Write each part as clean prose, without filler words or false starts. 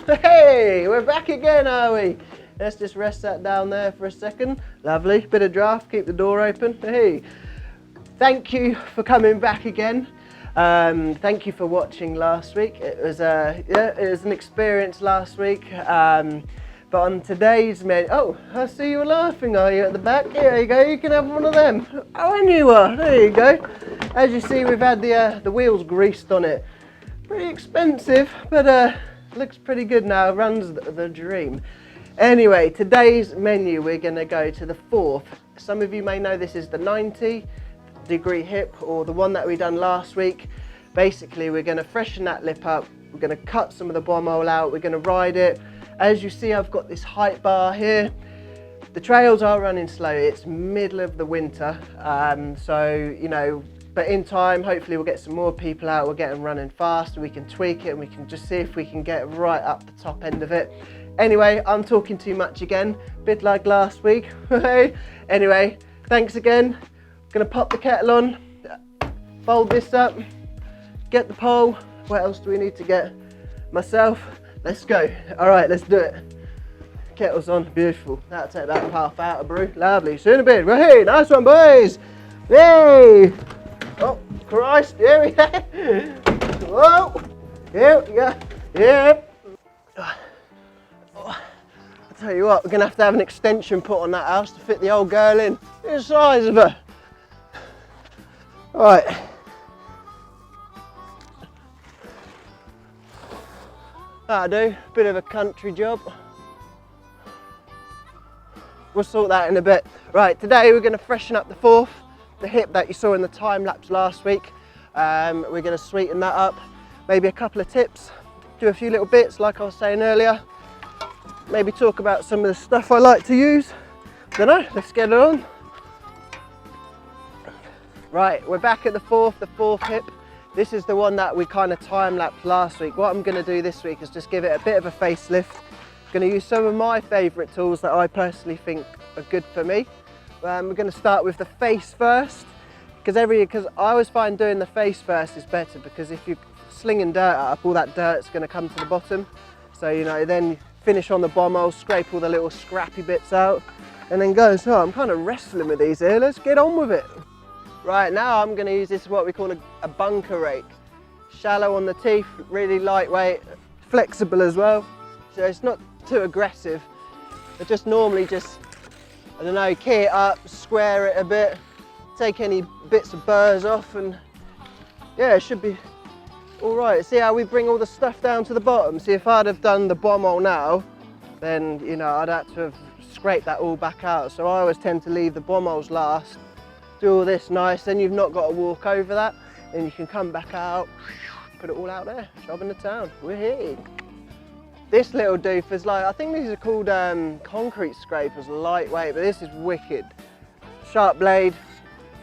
Hey, we're back again, are we? Let's just rest that down there for a second. Lovely, bit of draft, keep the door open. Hey, thank you for coming back again. Thank you for watching last week. It was an experience last week. But on today's menu, oh, I see you were laughing, are you, at the back? Here you go, you can have one of them. Oh, and you are, there you go. As you see, we've had the wheels greased on it. Pretty expensive, but looks pretty good now, runs the dream. Anyway, today's menu, we're gonna go to the fourth. Some of you may know this is the 90-degree hip, or the one that we done last week. Basically, we're gonna freshen that lip up, we're gonna cut some of the bomb hole out, we're gonna ride it. As you see, I've got this height bar here. The trails are running slow, it's middle of the winter, so, you know, but in time, hopefully we'll get some more people out, we'll get them running fast, we can tweak it and we can just see if we can get right up the top end of it. Anyway, I'm talking too much again, bit like last week. Anyway, thanks again. Gonna pop the kettle on, fold this up, get the pole. What else do we need to get? Myself. Let's go. All right, let's do it. Kettle's on, beautiful. That'll take about half hour to brew. Lovely, soon a bit. Hey, nice one, boys. Hey. Oh, Christ, here we go. Whoa, here we go. Yep. Oh, I'll tell you what, we're gonna have to have an extension put on that house to fit the old girl in. Look at the size of her. All right. That'll do, bit of a country job. We'll sort that in a bit. Right, today we're going to freshen up the fourth, the hip that you saw in the time lapse last week. We're going to sweeten that up, maybe a couple of tips, do a few little bits like I was saying earlier. Maybe talk about some of the stuff I like to use. Don't know, let's get it on. Right, we're back at the fourth hip. This is the one that we kind of time-lapsed last week. What I'm going to do this week is just give it a bit of a facelift. I'm going to use some of my favourite tools that I personally think are good for me. We're going to start with the face first, because I always find doing the face first is better, because if you're slinging dirt up, all that dirt's going to come to the bottom. So, you know, then finish on the bomb hole, scrape all the little scrappy bits out, and then go. So I'm kind of wrestling with these here. Let's get on with it. Right, now I'm going to use this, what we call a bunker rake. Shallow on the teeth, really lightweight, flexible as well. So it's not too aggressive. But just normally I don't know, key it up, square it a bit, take any bits of burrs off, and yeah, it should be all right. See how we bring all the stuff down to the bottom? See, if I'd have done the bomb hole now, then, you know, I'd have to have scraped that all back out. So I always tend to leave the bomb holes last. Do all this nice, then you've not got to walk over that, then you can come back out, put it all out there, job in the town. We're here. This little doof like, I think these are called concrete scrapers, lightweight, but this is wicked. Sharp blade,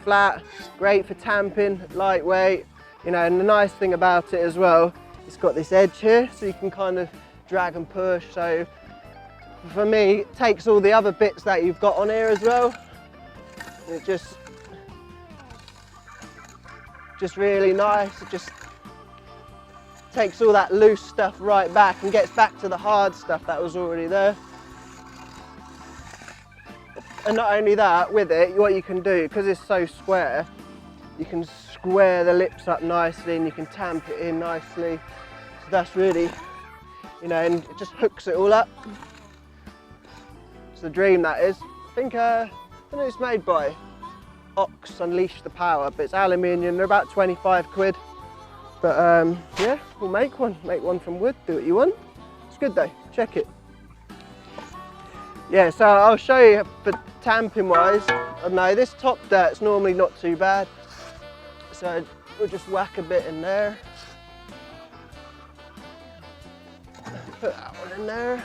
flat, great for tamping, lightweight, you know, and the nice thing about it as well, it's got this edge here, so you can kind of drag and push. So for me, it takes all the other bits that you've got on here as well. It just really nice. It just takes all that loose stuff right back and gets back to the hard stuff that was already there. And not only that, with it, what you can do, because it's so square, you can square the lips up nicely and you can tamp it in nicely. So that's really, you know, and it just hooks it all up. It's the dream, that is. I think, I don't know who it's made by. Ox Unleash the Power, but it's aluminium. They're about 25 quid. But yeah, we'll make one from wood, do what you want. It's good though, check it. Yeah, so I'll show you for tamping wise. I know this top dirt's normally not too bad, so we'll just whack a bit in there. Put that one in there.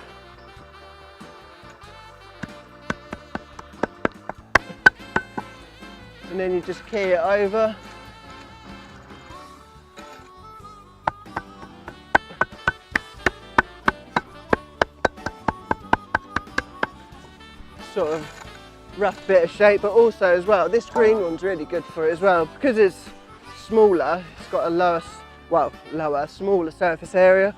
And then you just key it over. Sort of rough bit of shape, but also as well, this green one's really good for it as well, because it's smaller. It's got a smaller surface area,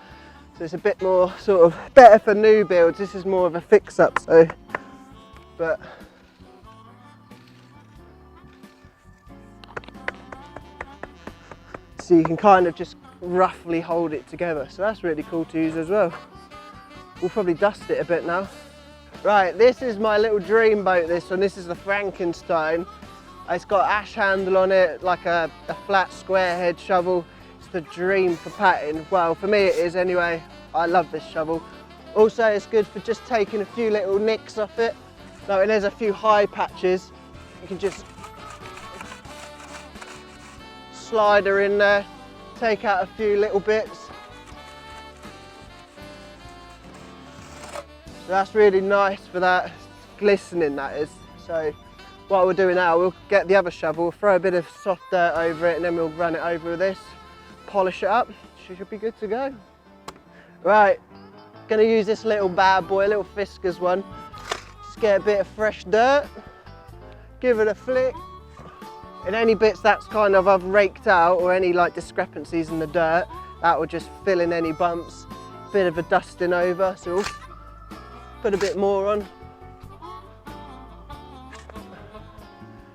So it's a bit more sort of better for new builds. This is more of a fix-up, so, but so you can kind of just roughly hold it together. So that's really cool to use as well. We'll probably dust it a bit now. Right, this is my little dream boat, this one. This is the Frankenstein. It's got ash handle on it, like a flat square head shovel. It's the dream for patting. Well, for me it is anyway. I love this shovel. Also, it's good for just taking a few little nicks off it. Like when there's a few high patches, you can just slide her in there, take out a few little bits. So that's really nice for that, glistening that is. So what we'll do now, we'll get the other shovel, throw a bit of soft dirt over it, and then we'll run it over with this, polish it up. She should be good to go. Right, gonna use this little bad boy, a little Fiskars one. Just get a bit of fresh dirt, give it a flick, and any bits that's kind of I've raked out or any like discrepancies in the dirt, that will just fill in any bumps. Bit of a dusting over, so we'll put a bit more on.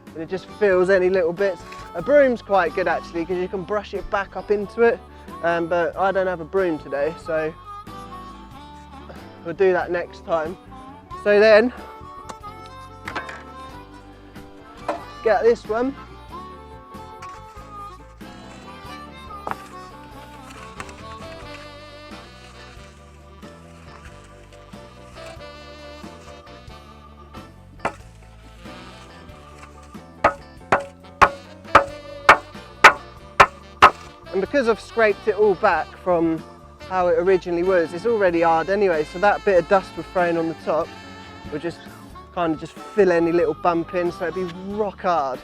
And it just fills any little bits. A broom's quite good actually, because you can brush it back up into it. But I don't have a broom today, so we'll do that next time. So then, get this one. And because I've scraped it all back from how it originally was, it's already hard anyway, so that bit of dust we're throwing on the top will just kind of just fill any little bump in, so it'd be rock hard.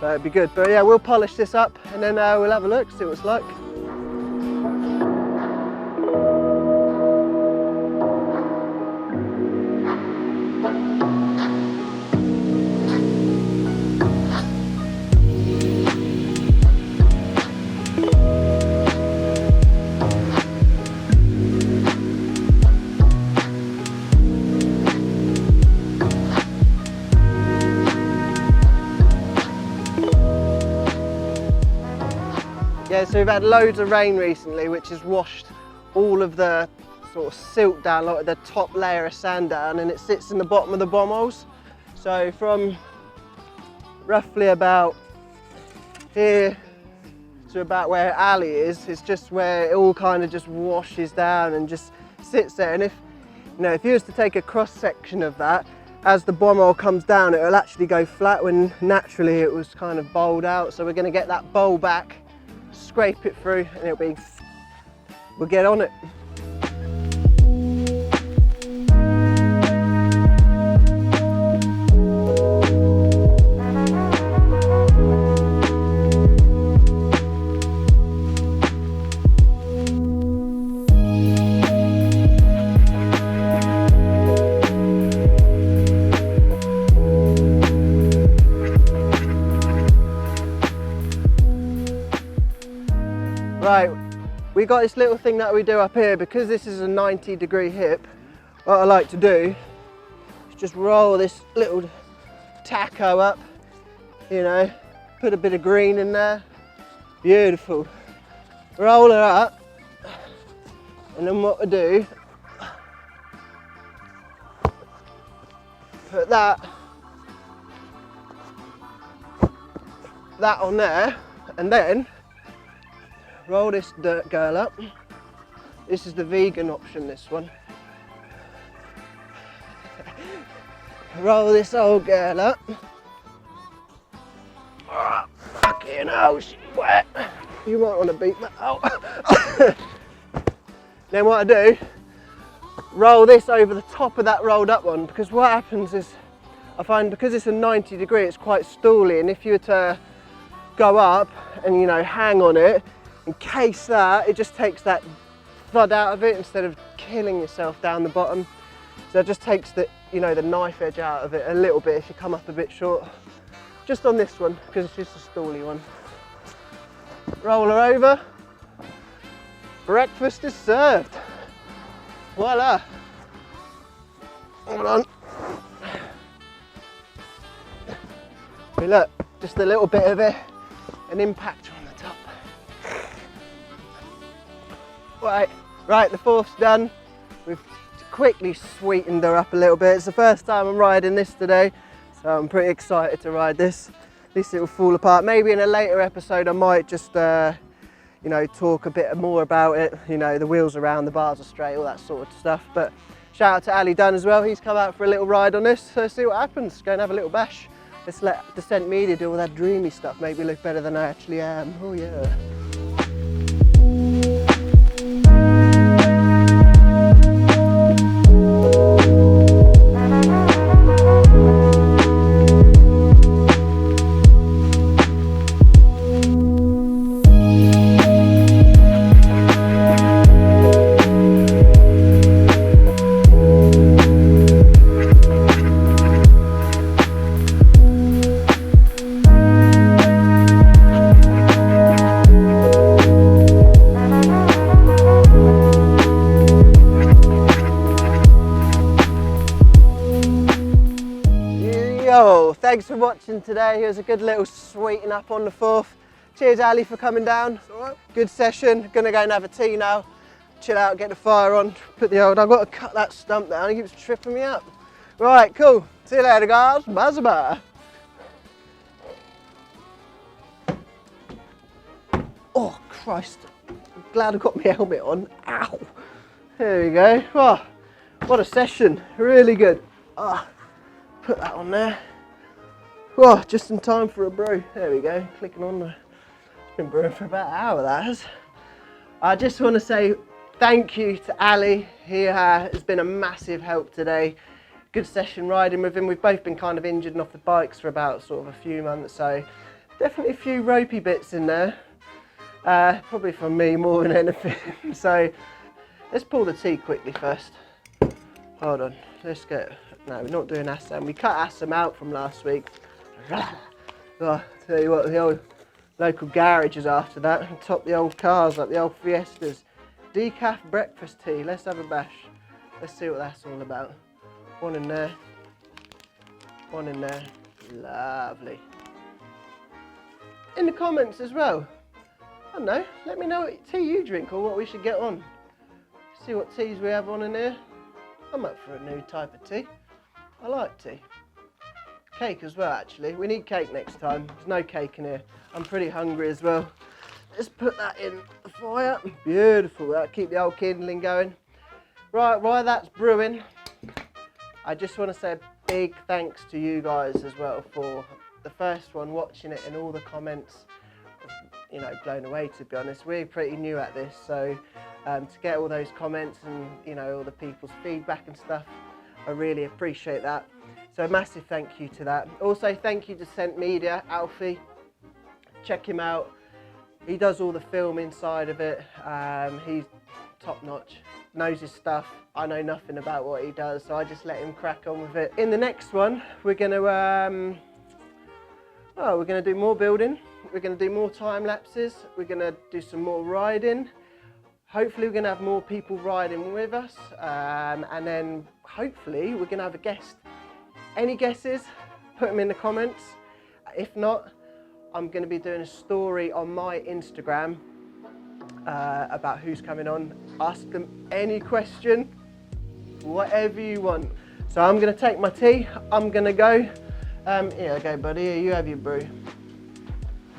So it'd be good. But yeah, we'll polish this up and then we'll have a look, see what it's like. Yeah, so we've had loads of rain recently, which has washed all of the sort of silt down, like the top layer of sand down, and it sits in the bottom of the bomb holes. So from roughly about here to about where Ali is, it's just where it all kind of just washes down and just sits there. And if you was to take a cross section of that, as the bomb hole comes down, it will actually go flat when naturally it was kind of bowled out. So we're going to get that bowl back, scrape it through, and we'll get on it. Right, we got this little thing that we do up here. Because this is a 90-degree hip, what I like to do is just roll this little taco up, put a bit of green in there. Beautiful. Roll her up, and then what we do, put that on there, and then roll this dirt girl up. This is the vegan option, this one. Roll this old girl up. Oh, fucking hell, she's wet. You might want to beat that out. Then what I do, roll this over the top of that rolled up one, because what happens is, I find because it's a 90-degree, it's quite stooly, and if you were to go up and hang on it, encase that, it just takes that thud out of it instead of killing yourself down the bottom. So it just takes the knife edge out of it a little bit if you come up a bit short. Just on this one, because it's just a stooly one. Roll her over. Breakfast is served. Voila. Hold on. Hey, look, just a little bit of an impact on the top. Right, the fourth's done. We've quickly sweetened her up a little bit. It's the first time I'm riding this today, so I'm pretty excited to ride this. At least it will fall apart. Maybe in a later episode I might just you know, talk a bit more about it. You know, the wheels around, the bars are straight, all that sort of stuff. But shout out to Ali Dunn as well. He's come out for a little ride on this, so see what happens. Go and have a little bash. Let's let Descent Media do all that dreamy stuff, make me look better than I actually am. Oh yeah. Thanks for watching today. It was a good little sweeten up on the fourth. Cheers Ali for coming down. Right. Good session. Gonna go and have a tea now. Chill out, get the fire on, put the old, I've got to cut that stump down, it keeps tripping me up. Right, cool. See you later guys. Bye-bye. Oh Christ. I'm glad I got my helmet on. Ow. There we go. Oh, what a session. Really good. Oh, put that on there. Oh, just in time for a brew. There we go, clicking on there. It's been brewing for about an hour, that has. I just want to say thank you to Ali. He has been a massive help today. Good session riding with him. We've both been kind of injured and off the bikes for about sort of a few months, so definitely a few ropey bits in there. Probably from me more than anything. So let's pull the tea quickly first. Hold on, let's go. No, we're not doing Assam. We cut Assam out from last week. Oh, tell you what, the old local garage is after that. And top the old cars up, the old Fiestas. Decaf breakfast tea. Let's have a bash. Let's see what that's all about. One in there. One in there. Lovely. In the comments as well. I don't know. Let me know what tea you drink or what we should get on. See what teas we have on in here. I'm up for a new type of tea. I like tea. Cake as well, actually. We need cake next time. There's no cake in here. I'm pretty hungry as well. Let's put that in the fire. Beautiful. That'll keep the old kindling going. Right, while that's brewing, I just want to say a big thanks to you guys as well for the first one watching it and all the comments. You know, blown away, to be honest. We're pretty new at this, so to get all those comments and, you know, all the people's feedback and stuff, I really appreciate that. So a massive thank you to that. Also, thank you to Descent Media, Alfie. Check him out. He does all the film inside of it. He's top notch, knows his stuff. I know nothing about what he does, so I just let him crack on with it. In the next one, we're gonna do more building. We're gonna do more time lapses. We're gonna do some more riding. Hopefully we're gonna have more people riding with us. And then hopefully we're gonna have a guest. Any guesses? Put them in the comments. If not, I'm going to be doing a story on my Instagram about who's coming on. Ask them any question, whatever you want. So I'm going to take my tea. I'm going to go. Here I go, buddy. Here, you have your brew.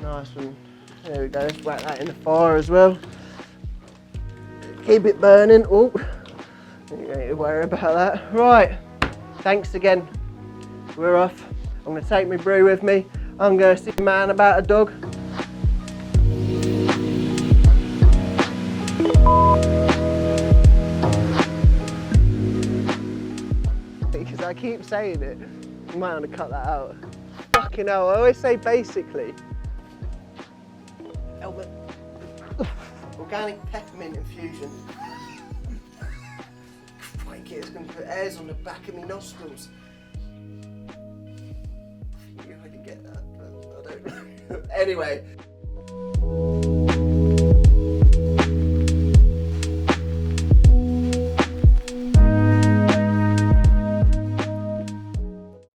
Nice one. There we go. Let's whack that in the fire as well. Keep it burning. Oh, you don't need to worry about that. Right. Thanks again. We're off. I'm going to take my brew with me. I'm going to see a man about a dog. Because I keep saying it. You might want to cut that out. Fucking hell, I always say basically. Albert. Organic peppermint infusion. Crikey, it's going to put hairs on the back of my nostrils. You already get that, but I don't know. Anyway.